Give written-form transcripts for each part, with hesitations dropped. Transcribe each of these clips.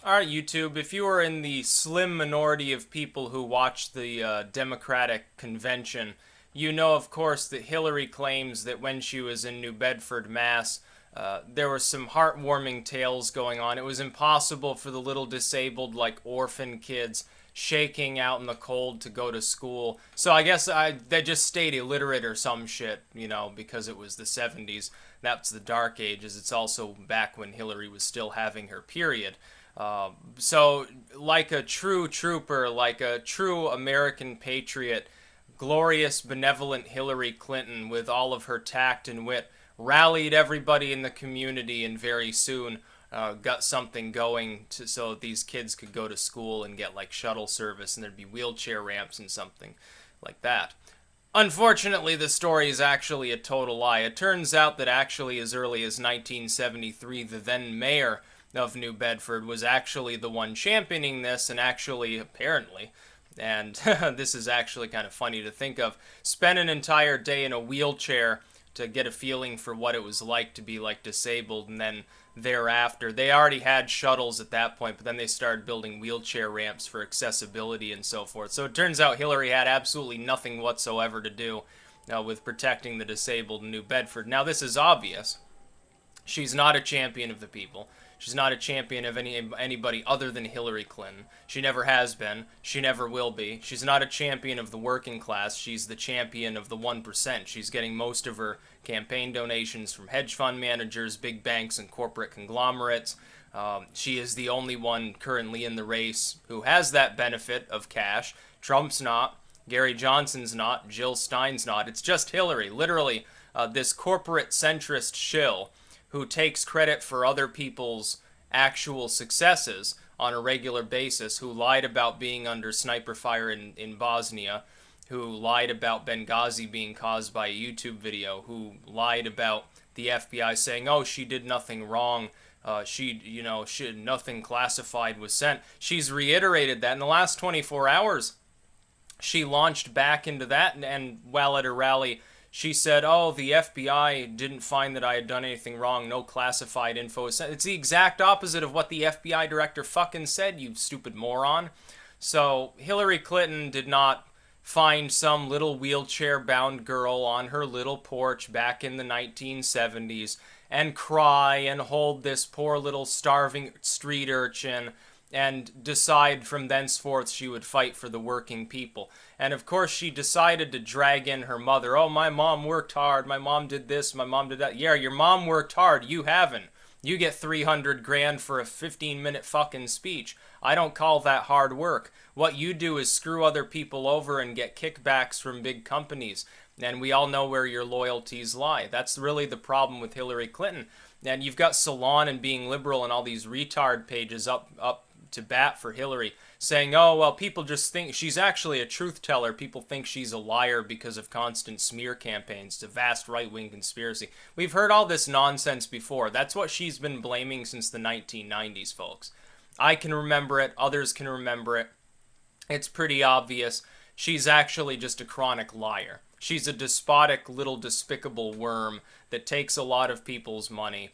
Alright, YouTube, if you are in the slim minority of people who watch the Democratic convention, you know, of course, that Hillary claims that when she was in New Bedford, Mass., there were some heartwarming tales going on. It was impossible for the little disabled, like orphan kids, shaking out in the cold to go to school. So I guess they just stayed illiterate or some shit, you know, because it was the 70s. That's the dark ages. It's also back when Hillary was still having her period. So, like a true trooper, like a true American patriot, glorious, benevolent Hillary Clinton, with all of her tact and wit, rallied everybody in the community and very soon got something going so that these kids could go to school and get like shuttle service and there'd be wheelchair ramps and something like that. Unfortunately, the story is actually a total lie. It turns out that actually as early as 1973, the then mayor of New Bedford was actually the one championing this, and actually, apparently, and this is actually kind of funny to think of, spent an entire day in a wheelchair to get a feeling for what it was like to be like disabled, and then thereafter they already had shuttles at that point, but then they started building wheelchair ramps for accessibility and so forth. So it turns out Hillary had absolutely nothing whatsoever to do with protecting the disabled in New Bedford. Now this is obvious. She's not a champion of the people. She's not a champion of anybody other than Hillary Clinton. She never has been. She never will be. She's not a champion of the working class. She's the champion of the 1%. She's getting most of her campaign donations from hedge fund managers, big banks, and corporate conglomerates. She is the only one currently in the race who has that benefit of cash. Trump's not. Gary Johnson's not. Jill Stein's not. It's just Hillary. Literally, this corporate centrist shill who takes credit for other people's actual successes on a regular basis, who lied about being under sniper fire in Bosnia, who lied about Benghazi being caused by a YouTube video, who lied about the FBI saying, oh, she did nothing wrong, nothing classified was sent. She's reiterated that in the last 24 hours. She launched back into that, and while at her rally, she said, oh, the FBI didn't find that I had done anything wrong. No classified info is sent. It's the exact opposite of what the FBI director fucking said, you stupid moron. So Hillary Clinton did not find some little wheelchair-bound girl on her little porch back in the 1970s and cry and hold this poor little starving street urchin and decide from thenceforth she would fight for the working people. And of course she decided to drag in her mother. Oh, my mom worked hard, my mom did this, my mom did that. Yeah, your mom worked hard, you haven't. You get 300 grand for a 15-minute fucking speech. I don't call that hard work. What you do is screw other people over and get kickbacks from big companies. And we all know where your loyalties lie. That's really the problem with Hillary Clinton. And you've got Salon and Being Liberal and all these retard pages up to bat for Hillary, saying, oh, well, people just think she's actually a truth teller. People think she's a liar because of constant smear campaigns. It's a vast right-wing conspiracy. We've heard all this nonsense before. That's what she's been blaming since the 1990s, folks. I can remember it. Others can remember it. It's pretty obvious. She's actually just a chronic liar. She's a despotic little despicable worm that takes a lot of people's money,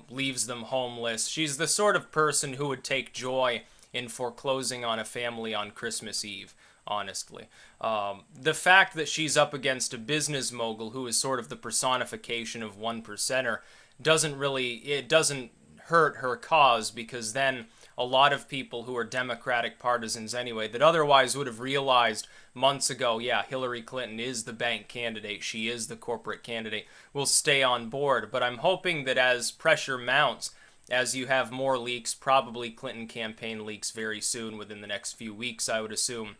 leaves them homeless. She's the sort of person who would take joy in foreclosing on a family on Christmas Eve, honestly. The fact that she's up against a business mogul who is sort of the personification of one percenter doesn't hurt her cause, because then a lot of people who are Democratic partisans anyway, that otherwise would have realized months ago, yeah, Hillary Clinton is the bank candidate, she is the corporate candidate, will stay on board. But I'm hoping that as pressure mounts, as you have more leaks, probably Clinton campaign leaks very soon, within the next few weeks, I would assume,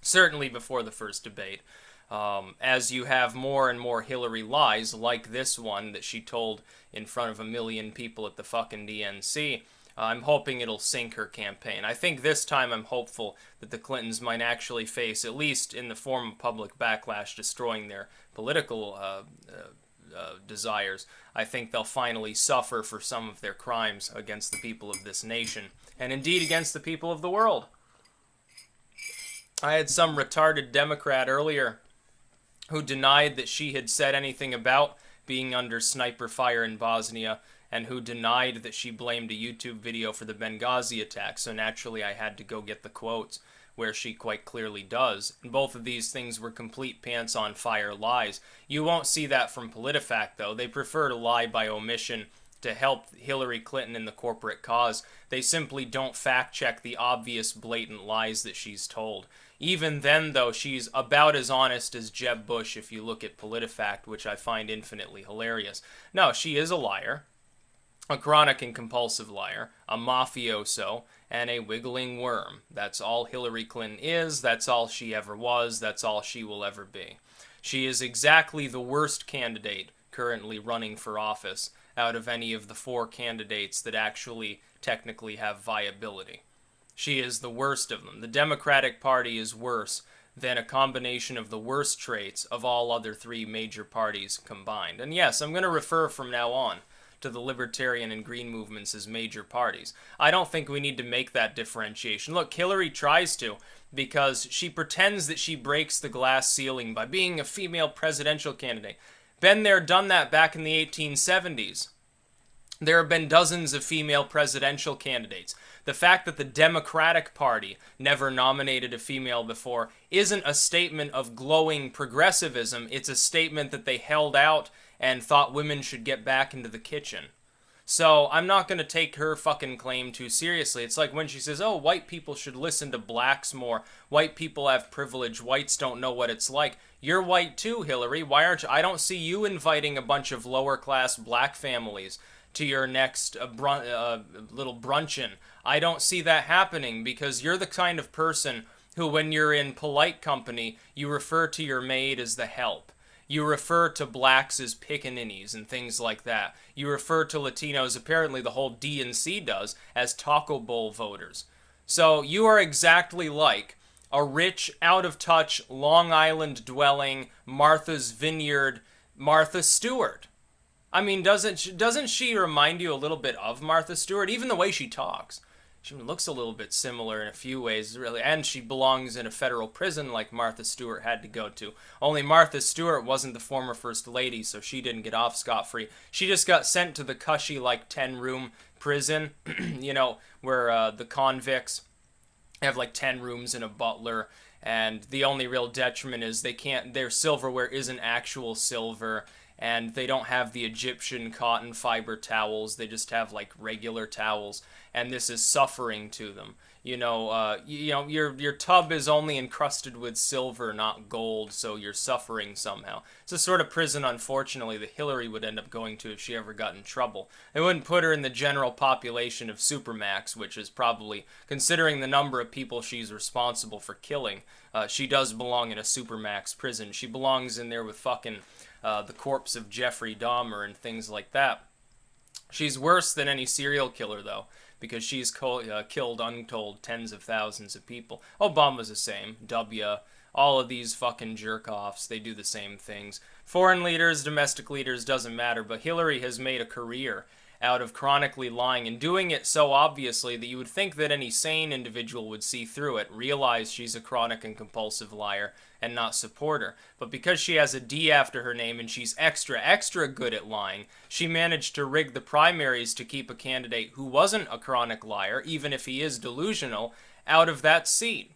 certainly before the first debate, as you have more and more Hillary lies, like this one that she told in front of 1 million people at the fucking DNC, I'm hoping it'll sink her campaign. I think this time I'm hopeful that the Clintons might actually face, at least in the form of public backlash, destroying their political desires. I think they'll finally suffer for some of their crimes against the people of this nation, and indeed against the people of the world. I had some retarded Democrat earlier who denied that she had said anything about being under sniper fire in Bosnia, and who denied that she blamed a YouTube video for the Benghazi attack. So naturally I had to go get the quotes where she quite clearly does. And both of these things were complete pants on fire lies. You won't see that from PolitiFact, though. They prefer to lie by omission to help Hillary Clinton in the corporate cause. They simply don't fact check the obvious blatant lies that she's told. Even then, though, she's about as honest as Jeb Bush if you look at PolitiFact, which I find infinitely hilarious. No, she is a liar, a chronic and compulsive liar, a mafioso, and a wiggling worm. That's all Hillary Clinton is, that's all she ever was, that's all she will ever be. She is exactly the worst candidate currently running for office out of any of the 4 candidates that actually technically have viability. She is the worst of them. The Democratic Party is worse than a combination of the worst traits of all other 3 major parties combined. And yes, I'm going to refer from now on to the libertarian and green movements as major parties. I don't think we need to make that differentiation. Look, Hillary tries to, because she pretends that she breaks the glass ceiling by being a female presidential candidate. Been there, done that back in the 1870s. There have been dozens of female presidential candidates. The fact that the Democratic Party never nominated a female before isn't a statement of glowing progressivism. It's a statement that they held out and thought women should get back into the kitchen. So I'm not going to take her fucking claim too seriously. It's like when she says, oh, white people should listen to blacks more. White people have privilege. Whites don't know what it's like. You're white too, Hillary. Why aren't you? I don't see you inviting a bunch of lower class black families to your next little brunchin'. I don't see that happening because you're the kind of person who, when you're in polite company, you refer to your maid as the help. You refer to blacks as pickaninnies and things like that. You refer to Latinos, apparently the whole DNC does, as taco bowl voters. So you are exactly like a rich, out-of-touch, Long Island-dwelling, Martha's Vineyard Martha Stewart. I mean, doesn't she remind you a little bit of Martha Stewart? Even the way she talks. She looks a little bit similar in a few ways, really. And she belongs in a federal prison like Martha Stewart had to go to. Only Martha Stewart wasn't the former First Lady, so she didn't get off scot-free. She just got sent to the cushy, like, 10-room prison, you know, where the convicts have, like, 10 rooms and a butler. And the only real detriment is their silverware isn't actual silver. And they don't have the Egyptian cotton fiber towels. They just have, like, regular towels. And this is suffering to them. Your tub is only encrusted with silver, not gold, so you're suffering somehow. It's a sort of prison, unfortunately, that Hillary would end up going to if she ever got in trouble. They wouldn't put her in the general population of Supermax, which is probably, considering the number of people she's responsible for killing, she does belong in a Supermax prison. She belongs in there with fucking the corpse of Jeffrey Dahmer and things like that. She's worse than any serial killer, though, because she's killed untold tens of thousands of people. Obama's the same. All of these fucking jerk-offs, they do the same things. Foreign leaders, domestic leaders, doesn't matter, but Hillary has made a career out of chronically lying and doing it so obviously that you would think that any sane individual would see through it, realize she's a chronic and compulsive liar, and not support her. But because she has a D after her name and she's extra good at lying, she managed to rig the primaries to keep a candidate who wasn't a chronic liar, even if he is delusional, out of that seat.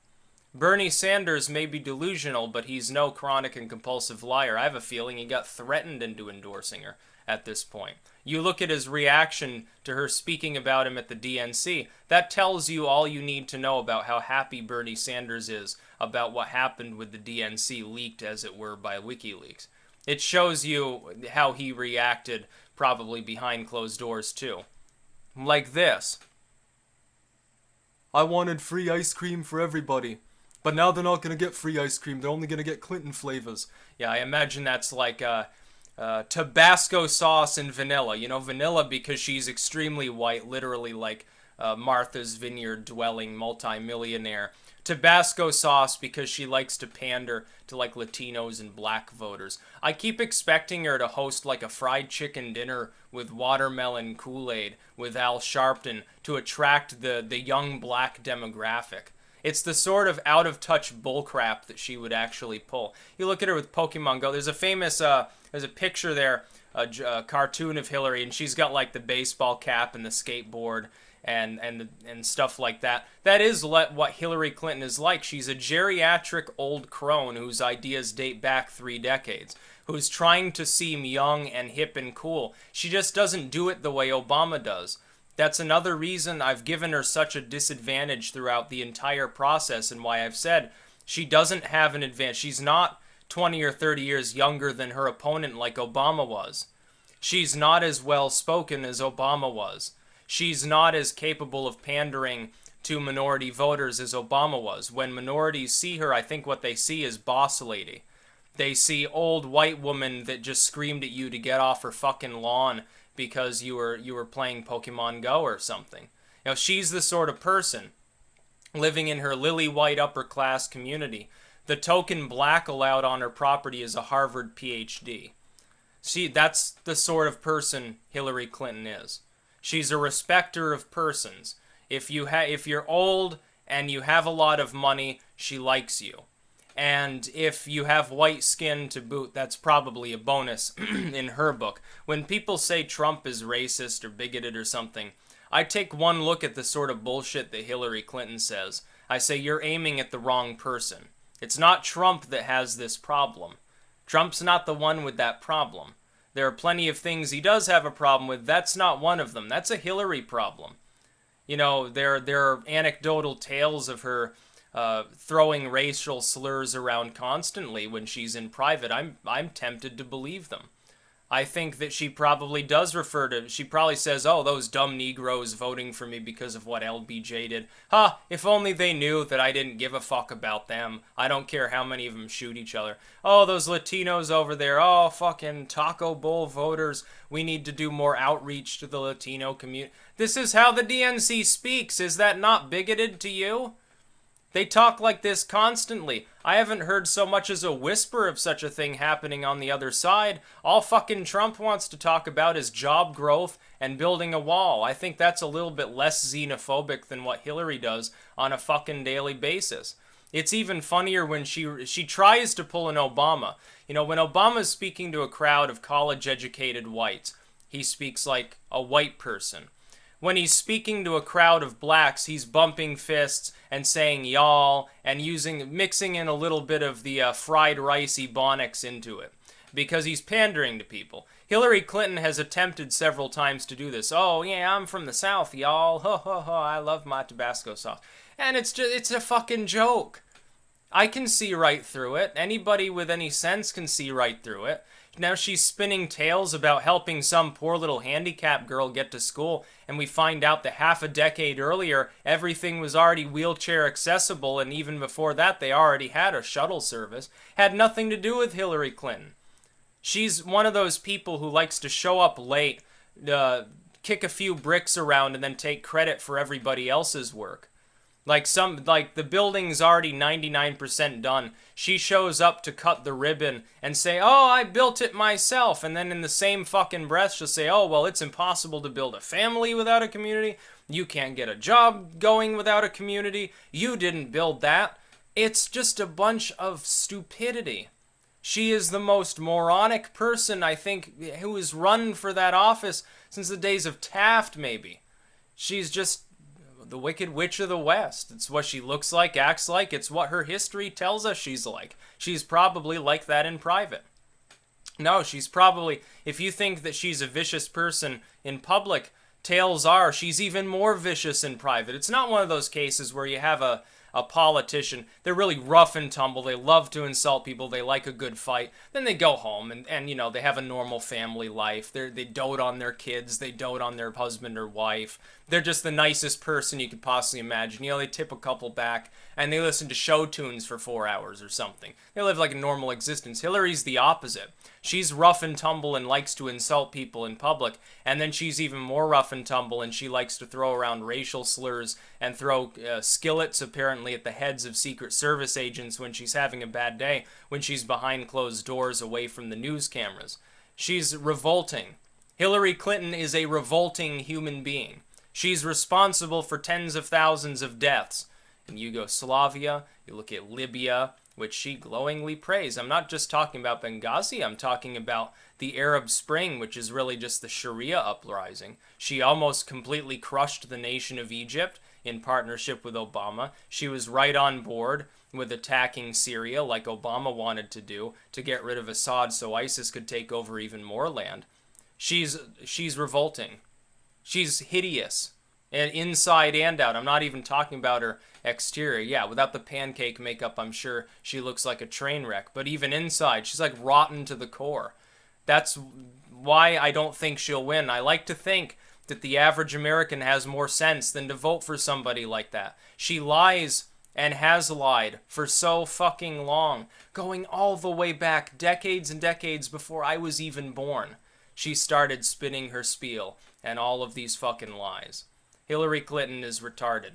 Bernie Sanders may be delusional, but he's no chronic and compulsive liar. I have a feeling he got threatened into endorsing her at this point. You look at his reaction to her speaking about him at the DNC. That tells you all you need to know about how happy Bernie Sanders is about what happened with the DNC, leaked, as it were, by WikiLeaks. It shows you how he reacted, probably behind closed doors, too. Like this. I wanted free ice cream for everybody. But now they're not going to get free ice cream. They're only going to get Clinton flavors. Yeah, I imagine that's like Tabasco sauce and vanilla. You know, vanilla because she's extremely white, literally like Martha's Vineyard dwelling multi-millionaire. Tabasco sauce because she likes to pander to like Latinos and black voters. I keep expecting her to host like a fried chicken dinner with watermelon Kool-Aid with Al Sharpton to attract the young black demographic. It's the sort of out-of-touch bullcrap that she would actually pull. You look at her with Pokemon Go. There's a famous, there's a picture there, a cartoon of Hillary, and she's got like the baseball cap and the skateboard and stuff like that. That is what Hillary Clinton is like. She's a geriatric old crone whose ideas date back 3 decades, who's trying to seem young and hip and cool. She just doesn't do it the way Obama does. That's another reason I've given her such a disadvantage throughout the entire process, and why I've said she doesn't have an advantage. She's not 20 or 30 years younger than her opponent like Obama was. She's not as well spoken as Obama was. She's not as capable of pandering to minority voters as Obama was. When minorities see her, I think what they see is boss lady. They see old white woman that just screamed at you to get off her fucking lawn because you were playing Pokemon Go or something. You know, she's the sort of person living in her lily white upper class community. The token black allowed on her property is a Harvard PhD. That's the sort of person Hillary Clinton is. She's a respecter of persons. If you're old and you have a lot of money, she likes you. And if you have white skin to boot, that's probably a bonus in her book. When people say Trump is racist or bigoted or something, I take one look at the sort of bullshit that Hillary Clinton says. I say, you're aiming at the wrong person. It's not Trump that has this problem. Trump's not the one with that problem. There are plenty of things he does have a problem with. That's not one of them. That's a Hillary problem. You know, there are anecdotal tales of her throwing racial slurs around constantly when she's in private. I'm tempted to believe them. I think that she probably does she probably says, oh, those dumb Negroes voting for me because of what LBJ did. Ha, if only they knew that I didn't give a fuck about them. I don't care how many of them shoot each other. Oh, those Latinos over there, oh, fucking Taco Bowl voters. We need to do more outreach to the Latino community. This is how the DNC speaks. Is that not bigoted to you? They talk like this constantly. I haven't heard so much as a whisper of such a thing happening on the other side. All fucking Trump wants to talk about is job growth and building a wall. I think that's a little bit less xenophobic than what Hillary does on a fucking daily basis. It's even funnier when she tries to pull an Obama. You know, when Obama's speaking to a crowd of college-educated whites, he speaks like a white person. When he's speaking to a crowd of blacks, he's bumping fists and saying y'all and mixing in a little bit of the fried rice ebonics into it because he's pandering to people. Hillary Clinton has attempted several times to do this. Oh, yeah, I'm from the South, y'all. Ho, ho, ho, I love my Tabasco sauce. And it's a fucking joke. I can see right through it. Anybody with any sense can see right through it. Now she's spinning tales about helping some poor little handicapped girl get to school, and we find out that half a decade earlier, everything was already wheelchair accessible, and even before that, they already had a shuttle service. Had nothing to do with Hillary Clinton. She's one of those people who likes to show up late, kick a few bricks around, and then take credit for everybody else's work. Like the building's already 99% done. She shows up to cut the ribbon and say, oh, I built it myself. And then in the same fucking breath, she'll say, oh, well, it's impossible to build a family without a community. You can't get a job going without a community. You didn't build that. It's just a bunch of stupidity. She is the most moronic person, I think, who has run for that office since the days of Taft, maybe. She's just the Wicked Witch of the West. It's what she looks like, acts like. It's what her history tells us she's like. She's probably like that in private. No, she's probably, if you think that she's a vicious person in public, tales are she's even more vicious in private. It's not one of those cases where you have a politician, they're really rough and tumble, they love to insult people, they like a good fight, then they go home and you know, they have a normal family life, they dote on their kids, they dote on their husband or wife, they're just the nicest person you could possibly imagine, you know, they tip a couple back, and they listen to show tunes for 4 hours or something. They live like a normal existence. Hillary's the opposite. She's rough and tumble and likes to insult people in public, and then she's even more rough and tumble and she likes to throw around racial slurs and throw skillets apparently at the heads of Secret Service agents when she's having a bad day, when she's behind closed doors away from the news cameras. She's revolting. Hillary Clinton is a revolting human being. She's responsible for tens of thousands of deaths in Yugoslavia. You look at Libya, which she glowingly praised. I'm not just talking about Benghazi. I'm talking about the Arab Spring, which is really just the Sharia uprising. She almost completely crushed the nation of Egypt in partnership with Obama. She was right on board with attacking Syria like Obama wanted to do to get rid of Assad so ISIS could take over even more land. She's revolting. She's hideous. And inside and out. I'm not even talking about her exterior. Yeah, without the pancake makeup, I'm sure she looks like a train wreck. But even inside, she's like rotten to the core. That's why I don't think she'll win. I like to think that the average American has more sense than to vote for somebody like that. She lies and has lied for so fucking long, going all the way back decades and decades before I was even born. She started spinning her spiel and all of these fucking lies. Hillary Clinton is retarded.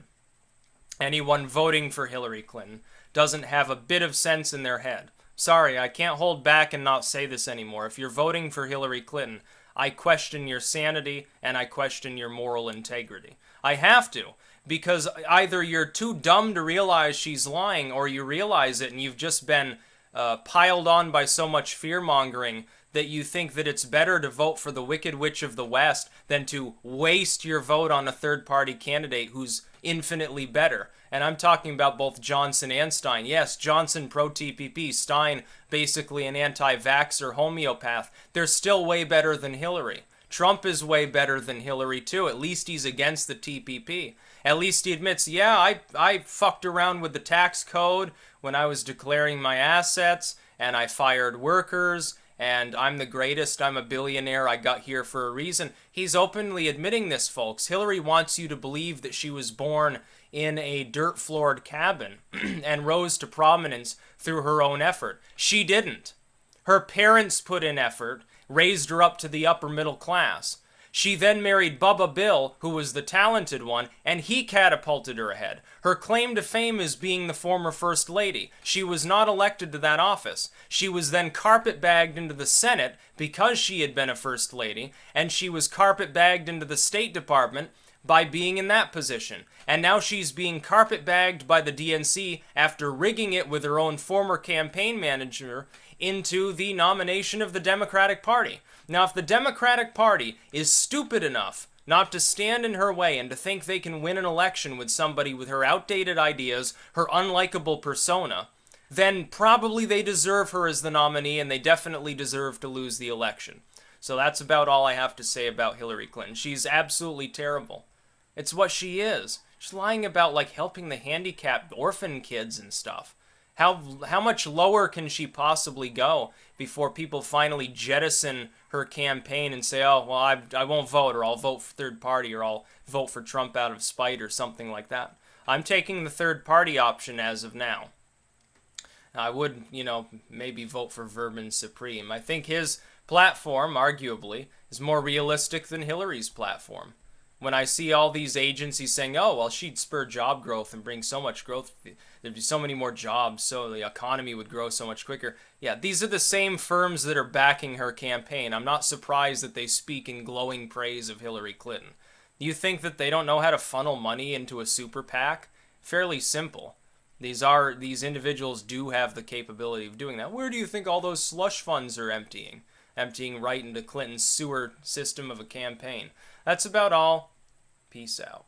Anyone voting for Hillary Clinton doesn't have a bit of sense in their head. Sorry, I can't hold back and not say this anymore. If you're voting for Hillary Clinton, I question your sanity and I question your moral integrity. I have to, because either you're too dumb to realize she's lying or you realize it and you've just been piled on by so much fear-mongering that you think that it's better to vote for the Wicked Witch of the West than to waste your vote on a third-party candidate who's infinitely better. And I'm talking about both Johnson and Stein. Yes, Johnson pro-TPP, Stein basically an anti-vaxxer homeopath. They're still way better than Hillary. Trump is way better than Hillary too. At least he's against the TPP. At least he admits, yeah, I fucked around with the tax code when I was declaring my assets, and I fired workers, and I'm the greatest, I'm a billionaire, I got here for a reason. He's openly admitting this, folks. Hillary wants you to believe that she was born in a dirt-floored cabin and rose to prominence through her own effort. She didn't. Her parents put in effort, raised her up to the upper middle class. She then married Bubba Bill, who was the talented one, and he catapulted her ahead. Her claim to fame is being the former First Lady. She was not elected to that office. She was then carpet-bagged into the Senate because she had been a First Lady, and she was carpet-bagged into the State Department by being in that position. And now she's being carpet-bagged by the DNC after rigging it with her own former campaign manager into the nomination of the Democratic Party. Now, if the Democratic Party is stupid enough not to stand in her way and to think they can win an election with somebody with her outdated ideas, her unlikable persona, then probably they deserve her as the nominee and they definitely deserve to lose the election. So that's about all I have to say about Hillary Clinton. She's absolutely terrible. It's what she is. She's lying about, like, helping the handicapped orphan kids and stuff. How much lower can she possibly go before people finally jettison her campaign and say, oh, well, I won't vote, or I'll vote for third party, or I'll vote for Trump out of spite, or something like that. I'm taking the third party option as of now. I would, maybe vote for Vermin Supreme. I think his platform, arguably, is more realistic than Hillary's platform. When I see all these agencies saying, oh, well, she'd spur job growth and bring so much growth, there'd be so many more jobs, so the economy would grow so much quicker. Yeah, these are the same firms that are backing her campaign. I'm not surprised that they speak in glowing praise of Hillary Clinton. You think that they don't know how to funnel money into a super PAC? Fairly simple. These individuals do have the capability of doing that. Where do you think all those slush funds are emptying? Emptying right into Clinton's sewer system of a campaign. That's about all. Peace out.